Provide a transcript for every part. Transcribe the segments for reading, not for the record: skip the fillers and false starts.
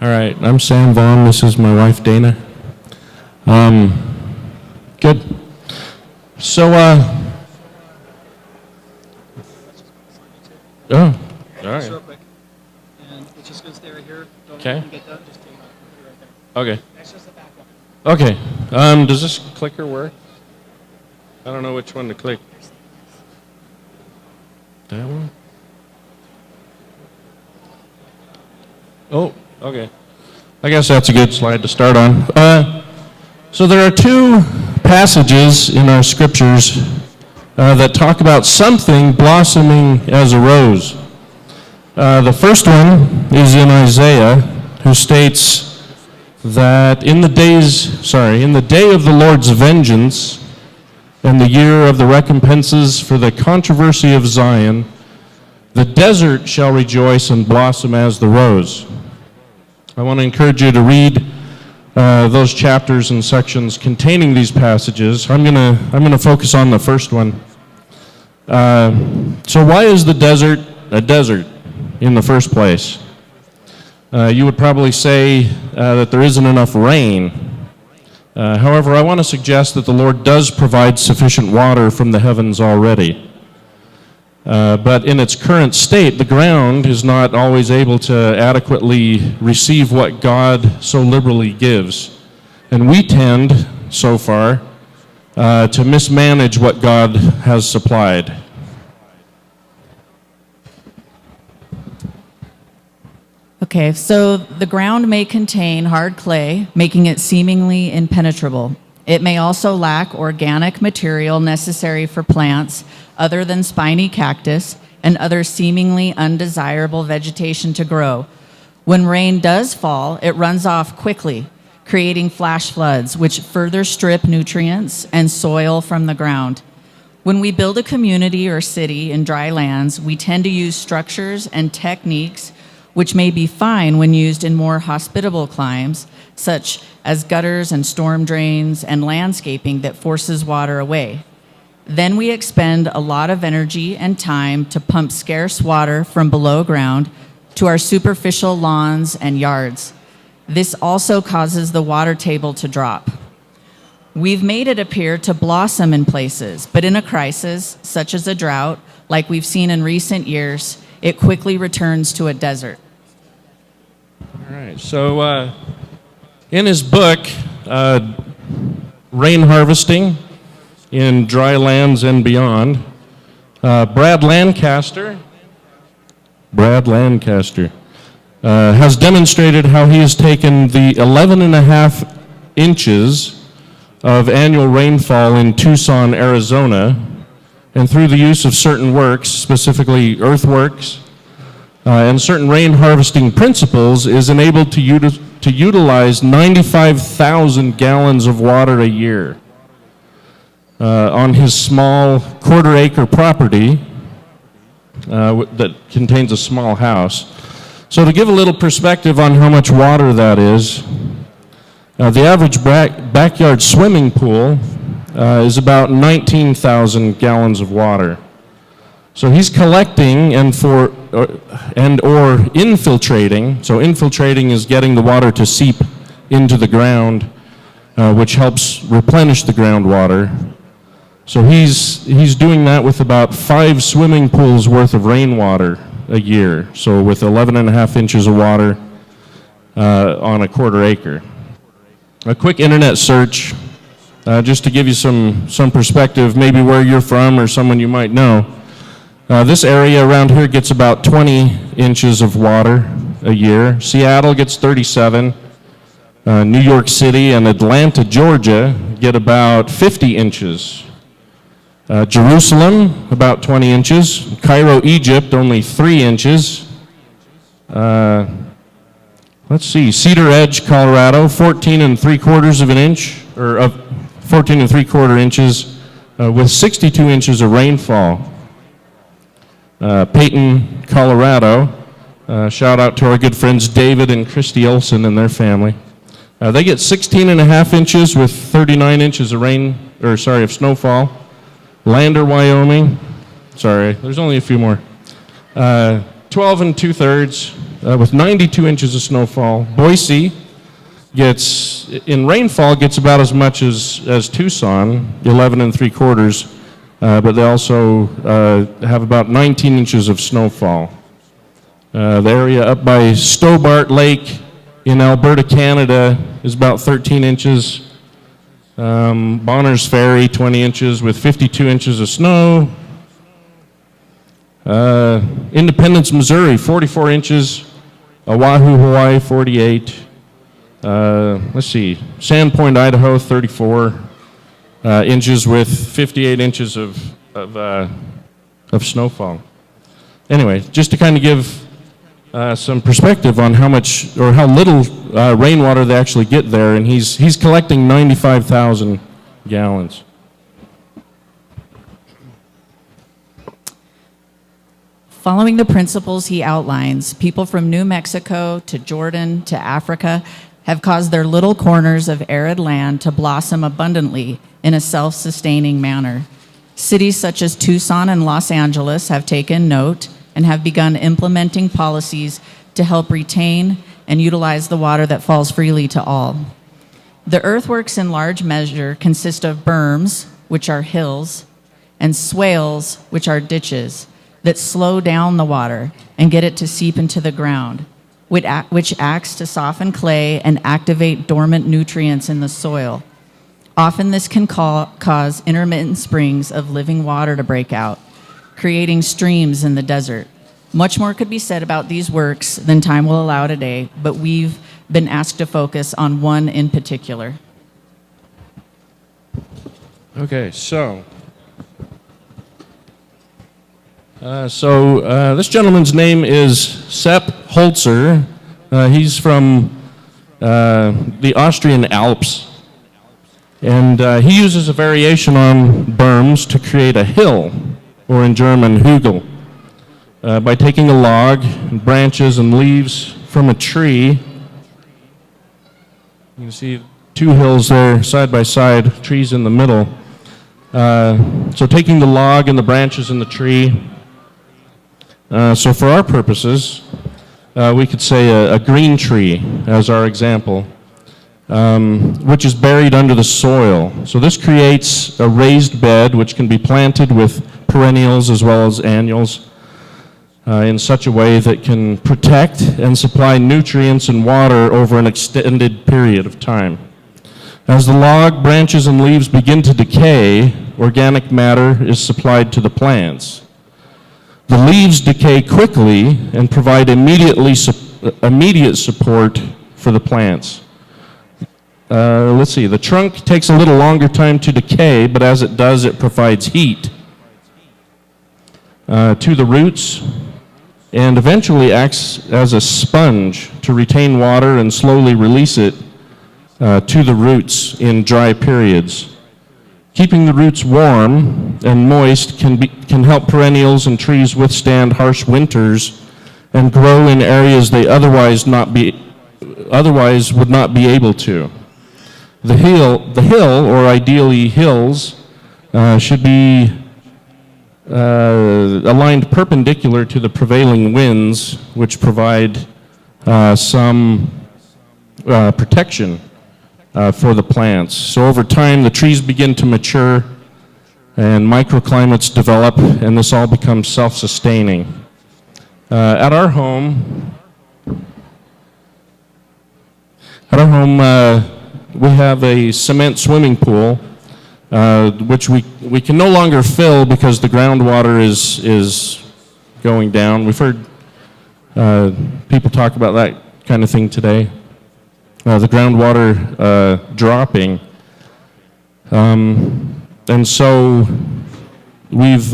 All right, I'm Sam Vaughn. This is my wife, Dana. Good. So, oh, all right. Just real quick. And it's just going to stay right here. Don't Okay. get done. Just take it right there. Okay. That's just the back one. Okay. Does this clicker work? I don't know which one to click. That one? Oh, okay. I guess that's a good slide to start on. So there are two passages in our scriptures that talk about something blossoming as a rose. The first one is in Isaiah, who states that in the day of the Lord's vengeance and the year of the recompenses for the controversy of Zion, the desert shall rejoice and blossom as the rose. I want to encourage you to read those chapters and sections containing these passages. I'm gonna focus on the first one. So why is the desert a desert in the first place? You would probably say that there isn't enough rain. However, I want to suggest that the Lord does provide sufficient water from the heavens already. But in its current state, the ground is not always able to adequately receive what God so liberally gives. And we tend, so far, to mismanage what God has supplied. Okay, so the ground may contain hard clay, making it seemingly impenetrable. It may also lack organic material necessary for plants other than spiny cactus and other seemingly undesirable vegetation to grow. When rain does fall, it runs off quickly, creating flash floods, which further strip nutrients and soil from the ground. When we build a community or city in dry lands, we tend to use structures and techniques which may be fine when used in more hospitable climes, such as gutters and storm drains and landscaping that forces water away. Then we expend a lot of energy and time to pump scarce water from below ground to our superficial lawns and yards. This also causes the water table to drop. We've made it appear to blossom in places, but in a crisis, such as a drought, like we've seen in recent years, it quickly returns to a desert. All right, so in his book, Rain Harvesting in Dry Lands and Beyond, Brad Lancaster has demonstrated how he has taken the 11.5 inches of annual rainfall in Tucson, Arizona, and through the use of certain works, specifically earthworks, and certain rain harvesting principles, is enabled to utilize 95,000 gallons of water a year on his small quarter-acre property that contains a small house. So to give a little perspective on how much water that is, the average backyard swimming pool is about 19,000 gallons of water. So he's collecting or infiltrating. So infiltrating is getting the water to seep into the ground, which helps replenish the groundwater. So he's doing that with about 5 swimming pools worth of rainwater a year. So with 11.5 inches of water on a quarter acre. A quick internet search, just to give you some perspective, maybe where you're from or someone you might know. This area around here gets about 20 inches of water a year. Seattle gets 37. New York City and Atlanta, Georgia get about 50 inches. Jerusalem, about 20 inches. Cairo, Egypt, only 3 inches. Let's see, Cedar Edge, Colorado, 14 3/4 inches, or 14 3/4 inches, with 62 inches of rainfall. Peyton, Colorado, shout out to our good friends David and Christy Olson and their family. They get 16.5 inches with 39 inches of of snowfall. Lander, Wyoming, sorry, there's only a few more. 12 2/3 with 92 inches of snowfall. Boise gets, in rainfall, gets about as much as Tucson, 11 and 3/4, but they also have about 19 inches of snowfall. The area up by Stobart Lake in Alberta, Canada is about 13 inches. Bonner's Ferry, 20 inches with 52 inches of snow. Independence, Missouri, 44 inches. Oahu, Hawaii, 48. Let's see, Sandpoint, Idaho, 34 inches with 58 inches of snowfall. Anyway, just to kind of give some perspective on how much or how little rainwater they actually get there, and he's collecting 95,000 gallons. Following the principles he outlines, people from New Mexico to Jordan to Africa have caused their little corners of arid land to blossom abundantly in a self-sustaining manner. Cities such as Tucson and Los Angeles have taken note and have begun implementing policies to help retain and utilize the water that falls freely to all. The earthworks in large measure consist of berms, which are hills, and swales, which are ditches, that slow down the water and get it to seep into the ground, which acts to soften clay and activate dormant nutrients in the soil. Often this can cause intermittent springs of living water to break out, creating streams in the desert. Much more could be said about these works than time will allow today, but we've been asked to focus on one in particular. Okay, so this gentleman's name is Sepp Holzer. He's from the Austrian Alps. And he uses a variation on berms to create a hill, or in German, Hügel, by taking a log, and branches, and leaves from a tree. You can see two hills there, side by side, trees in the middle. So taking the log and the branches in the tree. So for our purposes, we could say a green tree as our example, which is buried under the soil. So this creates a raised bed which can be planted with perennials as well as annuals in such a way that can protect and supply nutrients and water over an extended period of time. As the log, branches, and leaves begin to decay, organic matter is supplied to the plants. The leaves decay quickly and provide immediate support for the plants. Let's see, the trunk takes a little longer time to decay, but as it does, it provides heat to the roots and eventually acts as a sponge to retain water and slowly release it to the roots in dry periods. Keeping the roots warm and moist can help perennials and trees withstand harsh winters and grow in areas they otherwise would not be able to. The hill, or ideally hills, should be aligned perpendicular to the prevailing winds, which provide some protection for the plants. So over time, the trees begin to mature and microclimates develop, and this all becomes self-sustaining. At our home, we have a cement swimming pool, which we can no longer fill because the groundwater is going down. We've heard people talk about that kind of thing today. The groundwater dropping. And so we've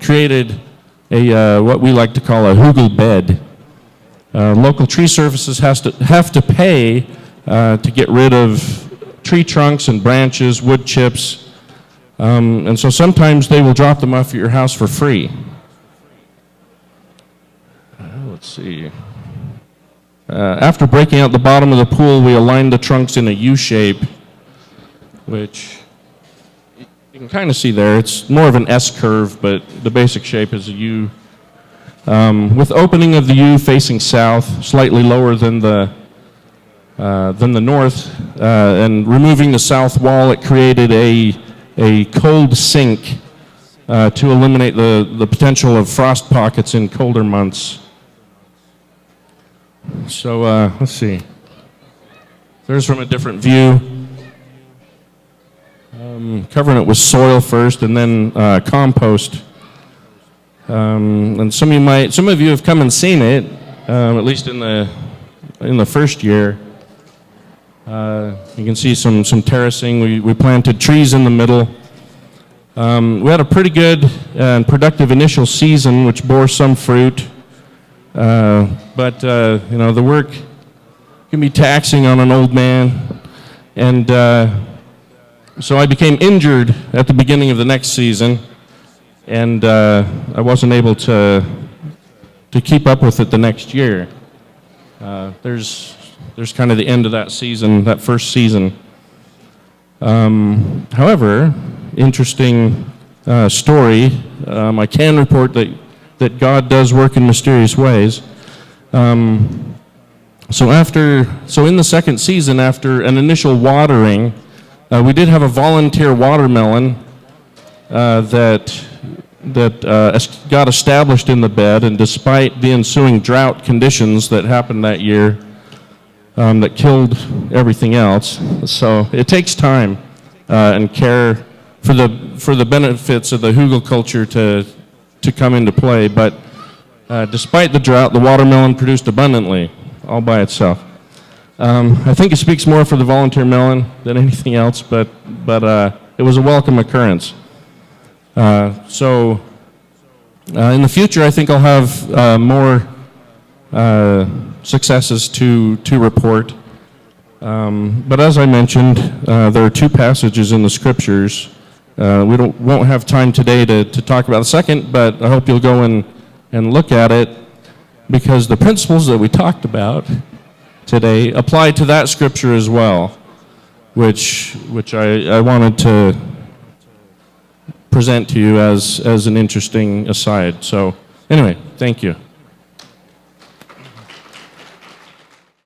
created what we like to call a Hügel bed. Local tree services have to pay to get rid of tree trunks and branches, wood chips, and so sometimes they will drop them off at your house for free. Let's see. After breaking out the bottom of the pool, we aligned the trunks in a U shape, which you can kind of see there. It's more of an S curve, but the basic shape is a U. with opening of the U facing south, slightly lower than the north, and removing the south wall, it created a cold sink to eliminate the potential of frost pockets in colder months. So let's see. There's from a different view. Covering it with soil first, and then compost. And some of you have come and seen it, at least in the first year. You can see some terracing. We planted trees in the middle. We had a pretty good and productive initial season, which bore some fruit. But the work can be taxing on an old man, and so I became injured at the beginning of the next season, and I wasn't able to keep up with it the next year. There's kind of the end of that season, that first season. However, interesting story. I can report that God does work in mysterious ways. So in the second season, after an initial watering, we did have a volunteer watermelon that got established in the bed, and despite the ensuing drought conditions that happened that year, that killed everything else. So it takes time and care for the benefits of the Hügelkultur to come into play. But despite the drought, the watermelon produced abundantly, all by itself. I think it speaks more for the volunteer melon than anything else, but it was a welcome occurrence. So in the future, I think I'll have more successes to report. But as I mentioned, there are two passages in the scriptures. We won't have time today to talk about the second, but I hope you'll go and look at it, because the principles that we talked about today apply to that scripture as well, which I wanted to present to you as an interesting aside. So anyway, thank you.